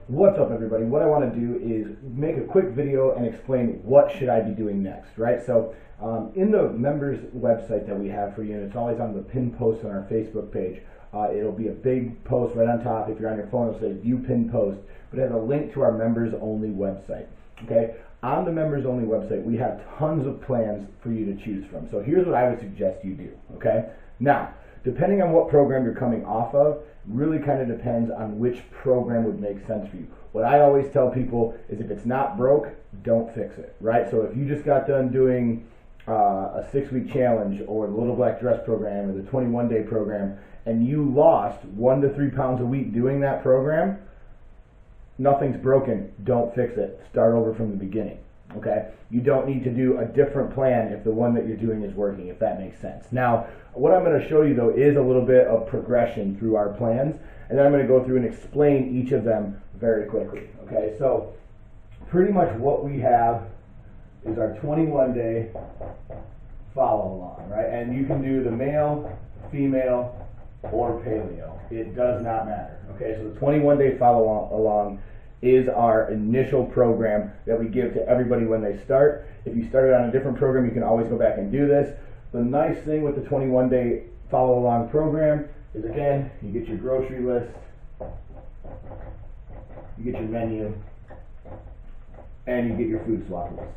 What's up, everybody? What I want to do is make a quick video and explain what should I be doing next, right? So in the members website that we have for you, and it's always on the pinned post on our Facebook page, it'll be a big post right on top. If you're on your phone, it'll say view pinned post, but it has a link to our members only website, okay? On the members only website, we have tons of plans for you to choose from. So here's what I would suggest you do, okay? Now, depending on what program you're coming off of, really kind of depends on which program would make sense for you. What I always tell people is if it's not broke, don't fix it, right? So if you just got done doing a 6-week challenge or the Little Black Dress program or the 21-day program and you lost 1 to 3 pounds a week doing that program, nothing's broken, don't fix it. Start over from the beginning. Okay, you don't need to do a different plan if the one that you're doing is working, if that makes sense. Now, what I'm going to show you though is a little bit of progression through our plans, and then I'm going to go through and explain each of them very quickly. Okay, so pretty much what we have is our 21-day follow along, right? And you can do the male, female, or paleo. It does not matter. Okay, so the 21-day follow along is our initial program that we give to everybody when they start. If you started on a different program, you can always go back and do this. The nice thing with the 21-day follow along program is, again, you get your grocery list, you get your menu, and you get your food swap list.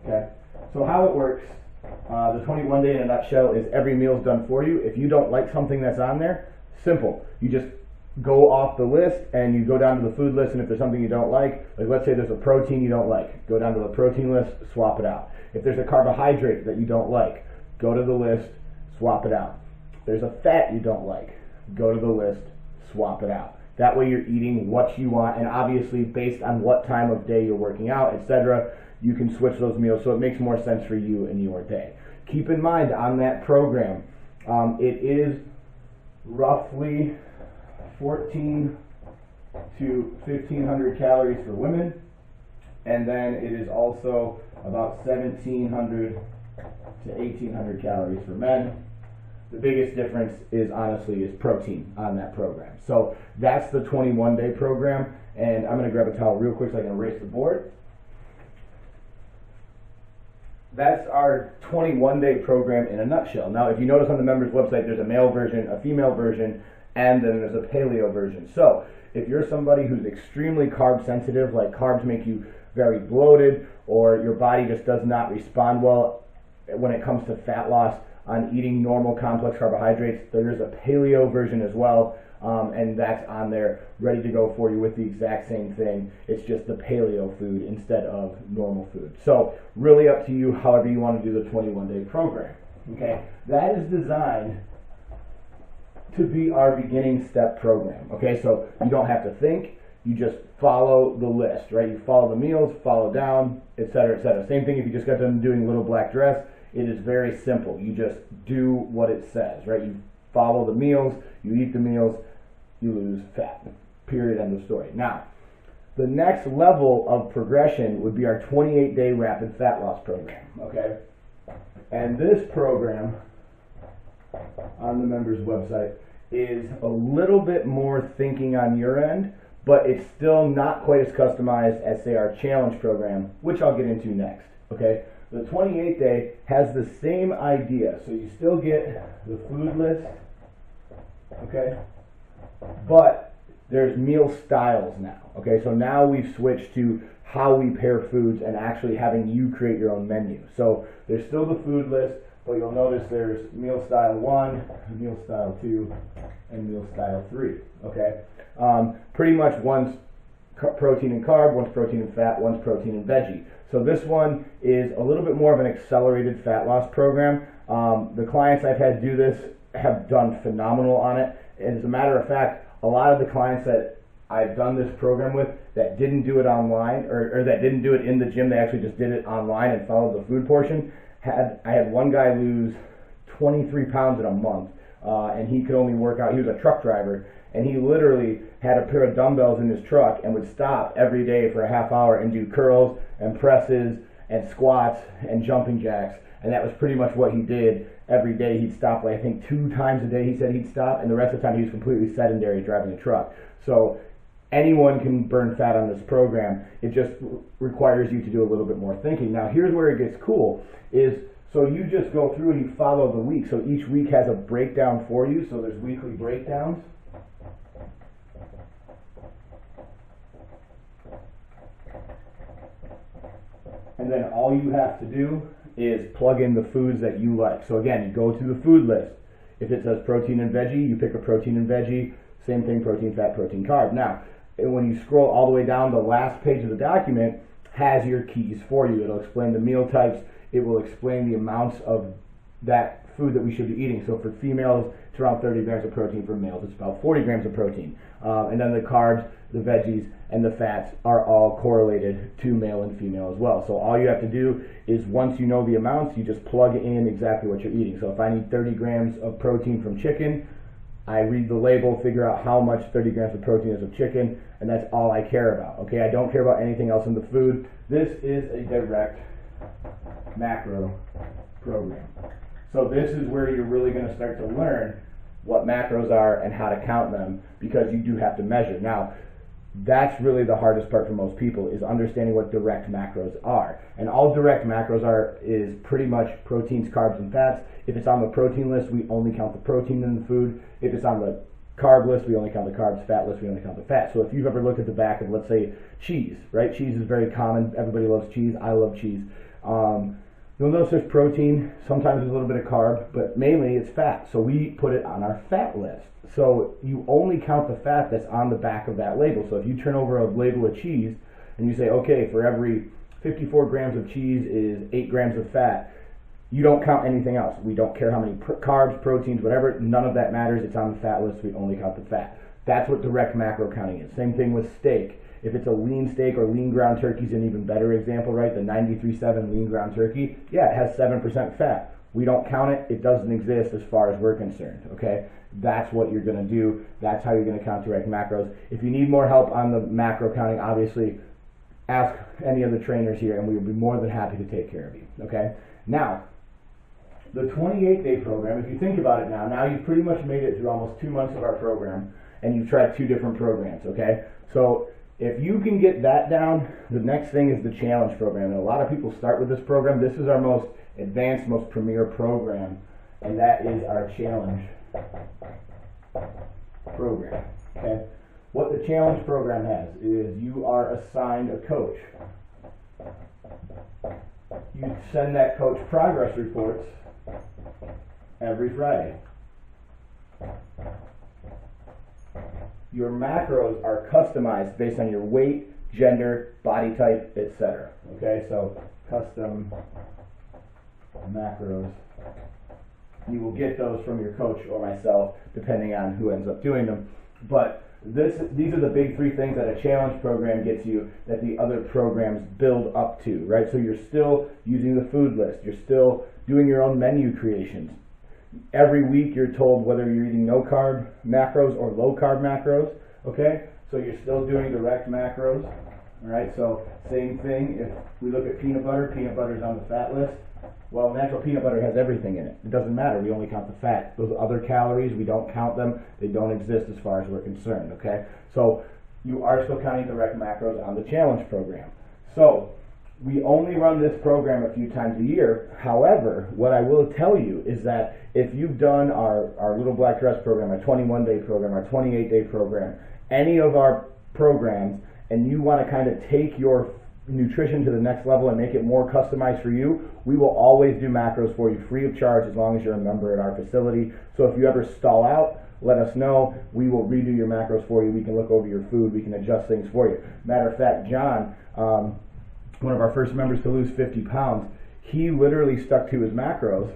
Okay, so how it works, the 21-day in a nutshell is every meal's done for you. If you don't like something that's on there, simple, you just go off the list and you go down to the food list, and if there's something you don't like let's say there's a protein you don't like, go down to the protein list, swap it out. If there's a carbohydrate that you don't like, go to the list, swap it out. If there's a fat you don't like, go to the list, swap it out. That way you're eating what you want, and obviously based on what time of day you're working out, etc., you can switch those meals so it makes more sense for you in your day. Keep in mind on that program, it is roughly 14 to 1500 calories for women, and then it is also about 1700 to 1800 calories for men. The biggest difference is honestly protein on that program. So that's the 21-day program, and I'm going to grab a towel real quick so I can erase the board. That's our 21-day program in a nutshell. Now, if you notice on the members website, there's a male version, a female version, and then there's a paleo version. So if you're somebody who's extremely carb sensitive, like carbs make you very bloated, or your body just does not respond well when it comes to fat loss on eating normal complex carbohydrates, there's a paleo version as well, and that's on there ready to go for you with the exact same thing. It's just the paleo food instead of normal food. So really up to you however you want to do the 21-day program. Okay, that is designed to be our beginning step program. Okay, so you don't have to think, you just follow the list, right? You follow the meals, follow down, etc., etc. Same thing if you just got done doing Little Black Dress. It is very simple. You just do what it says, right? You follow the meals, you eat the meals, you lose fat. Period, end of story. Now, the next level of progression would be our 28-day rapid fat loss program, okay? And this program on the members website is a little bit more thinking on your end, but it's still not quite as customized as, say, our challenge program, which I'll get into next. Okay, the 28-day has the same idea, so you still get the food list, okay, but there's meal styles now. Okay, so now we've switched to how we pair foods and actually having you create your own menu. So there's still the food list, but you'll notice there's meal style 1, meal style 2, and meal style 3, okay? Pretty much one's protein and carb, one's protein and fat, one's protein and veggie. So this one is a little bit more of an accelerated fat loss program. The clients I've had do this have done phenomenal on it. And as a matter of fact, a lot of the clients that I've done this program with that didn't do it online, or that didn't do it in the gym, they actually just did it online and followed the food portion. I had one guy lose 23 pounds in a month, and he could only work out, he was a truck driver, and he literally had a pair of dumbbells in his truck and would stop every day for a half hour and do curls and presses and squats and jumping jacks, and that was pretty much what he did every day. He'd stop, like, I think 2 times a day he said he'd stop, and the rest of the time he was completely sedentary driving a truck. So anyone can burn fat on this program. It just requires you to do a little bit more thinking. Now here's where it gets cool is, so you just go through and you follow the week. So each week has a breakdown for you. So there's weekly breakdowns. And then all you have to do is plug in the foods that you like. So again, you go to the food list. If it says protein and veggie, you pick a protein and veggie. Same thing, protein, fat, protein, carb. Now, when you scroll all the way down, the last page of the document has your keys for you. It'll explain the meal types. It will explain the amounts of that food that we should be eating. So for females, it's around 30 grams of protein. For males, it's about 40 grams of protein. And then the carbs, the veggies, and the fats are all correlated to male and female as well. So all you have to do is, once you know the amounts, you just plug in exactly what you're eating. So if I need 30 grams of protein from chicken, I read the label, figure out how much 30 grams of protein is of chicken, and that's all I care about. Okay, I don't care about anything else in the food. This is a direct macro program. So this is where you're really going to start to learn what macros are and how to count them, because you do have to measure. Now, that's really the hardest part for most people, is understanding what direct macros are. And all direct macros are is pretty much proteins, carbs, and fats. If it's on the protein list, we only count the protein in the food. If it's on the carb list, we only count the carbs. Fat list, we only count the fat. So if you've ever looked at the back of, let's say, cheese, right? Cheese is very common. Everybody loves cheese. I love cheese. You'll notice there's protein, sometimes there's a little bit of carb, but mainly it's fat. So we put it on our fat list. So you only count the fat that's on the back of that label. So if you turn over a label of cheese and you say, okay, for every 54 grams of cheese is 8 grams of fat, you don't count anything else. We don't care how many carbs, proteins, whatever, none of that matters. It's on the fat list, we only count the fat. That's what direct macro counting is. Same thing with steak. If it's a lean steak or lean ground turkey is an even better example, right? The 93.7 lean ground turkey, yeah, it has 7% fat. We don't count it. It doesn't exist as far as we're concerned, okay? That's what you're going to do. That's how you're going to count direct macros. If you need more help on the macro counting, obviously ask any of the trainers here and we will be more than happy to take care of you, okay? Now, the 28-day program, if you think about it now you've pretty much made it through almost 2 months of our program and you've tried 2 different programs, okay? So if you can get that down, the next thing is the challenge program. And a lot of people start with this program. This is our most advanced, most premier program, and that is our challenge program. Okay? What the challenge program has is you are assigned a coach. You send that coach progress reports every Friday. Your macros are customized based on your weight, gender, body type, etc. Okay, so custom macros. You will get those from your coach or myself, depending on who ends up doing them. But these are the big 3 things that a challenge program gets you that the other programs build up to, right? So you're still using the food list. You're still doing your own menu creations. Every week you're told whether you're eating no carb macros or low carb macros, okay? So you're still doing direct macros, all right? So same thing, if we look at peanut butter is on the fat list. Well, natural peanut butter has everything in it. It doesn't matter, we only count the fat. Those other calories, we don't count them. They don't exist as far as we're concerned, okay? So you are still counting direct macros on the challenge program. So we only run this program a few times a year. However, what I will tell you is that if you've done our Little Black Dress program, our 21-day program, our 28-day program, any of our programs, and you want to kind of take your nutrition to the next level and make it more customized for you, we will always do macros for you free of charge as long as you're a member at our facility. So if you ever stall out, let us know. We will redo your macros for you. We can look over your food. We can adjust things for you. Matter of fact, John, one of our first members to lose 50 pounds, he literally stuck to his macros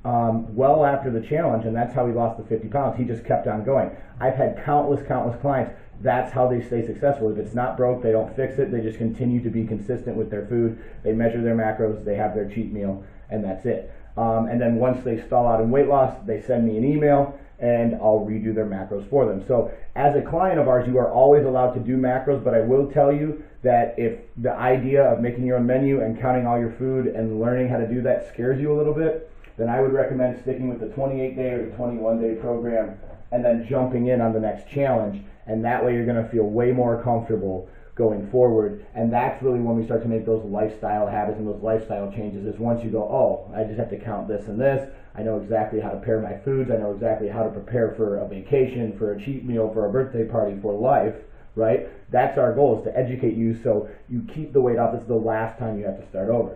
well after the challenge, and that's how he lost the 50 pounds. He just kept on going. I've had countless clients. That's how they stay successful. If it's not broke, they don't fix it. They just continue to be consistent with their food. They measure their macros, they have their cheat meal, and that's it. And then once they stall out in weight loss, they send me an email, and I'll redo their macros for them. So as a client of ours, you are always allowed to do macros, but I will tell you that if the idea of making your own menu and counting all your food and learning how to do that scares you a little bit, then I would recommend sticking with the 28-day or the 21-day program and then jumping in on the next challenge. And that way you're going to feel way more comfortable going forward. And that's really when we start to make those lifestyle habits and those lifestyle changes, is once you go, oh, I just have to count this and this. I know exactly how to pair my foods. I know exactly how to prepare for a vacation, for a cheat meal, for a birthday party, for life, right? That's our goal, is to educate you so you keep the weight off. It's the last time you have to start over.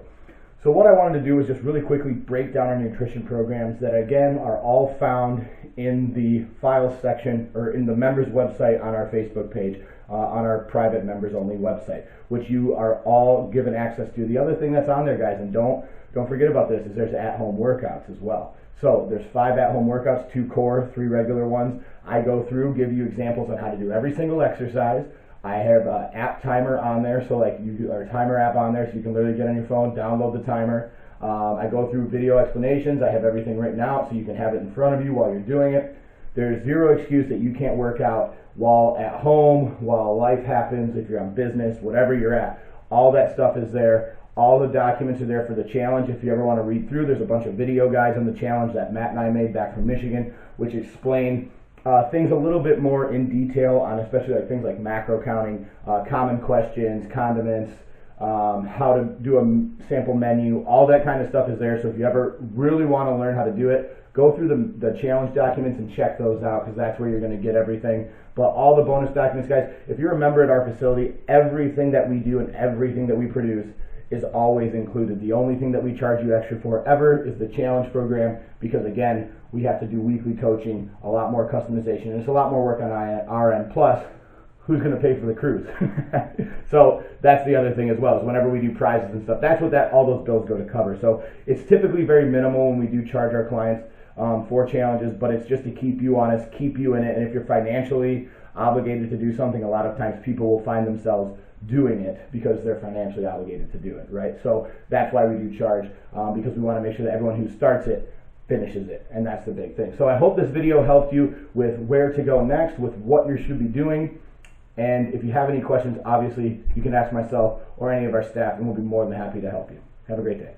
So what I wanted to do is just really quickly break down our nutrition programs that, again, are all found in the files section, or in the members website on our Facebook page, on our private members only website, which you are all given access to. The other thing that's on there, guys, and don't forget about this, is there's at-home workouts as well. So there's 5 at-home workouts, 2 core, 3 regular ones. I go through, give you examples on how to do every single exercise. I have an app timer on there, so like our timer app on there, so you can literally get on your phone, download the timer. I go through video explanations. I have everything written out so you can have it in front of you while you're doing it. There's zero excuse that you can't work out while at home, while life happens, if you're on business, whatever you're at. All that stuff is there. All the documents are there for the challenge. If you ever want to read through, there's a bunch of video guides on the challenge that Matt and I made back from Michigan, which explain things a little bit more in detail on, especially like things like macro counting, common questions, condiments, how to do a sample menu. All that kind of stuff is there. So if you ever really want to learn how to do it, go through the challenge documents and check those out, because that's where you're going to get everything. But all the bonus documents, guys, if you're a member at our facility, everything that we do and everything that we produce is always included. The only thing that we charge you extra for ever is the challenge program, because again, we have to do weekly coaching, a lot more customization, and it's a lot more work on our end. Plus, who's going to pay for the cruise? So that's the other thing as well, is whenever we do prizes and stuff, that's what all those bills go to cover. So it's typically very minimal when we do charge our clients for challenges, but it's just to keep you honest, keep you in it. And if you're financially obligated to do something, a lot of times people will find themselves doing it because they're financially obligated to do it, right? So that's why we do charge, because we want to make sure that everyone who starts it finishes it, and that's the big thing. So I hope this video helped you with where to go next, with what you should be doing. And if you have any questions, obviously you can ask myself or any of our staff, and we'll be more than happy to help you. Have a great day.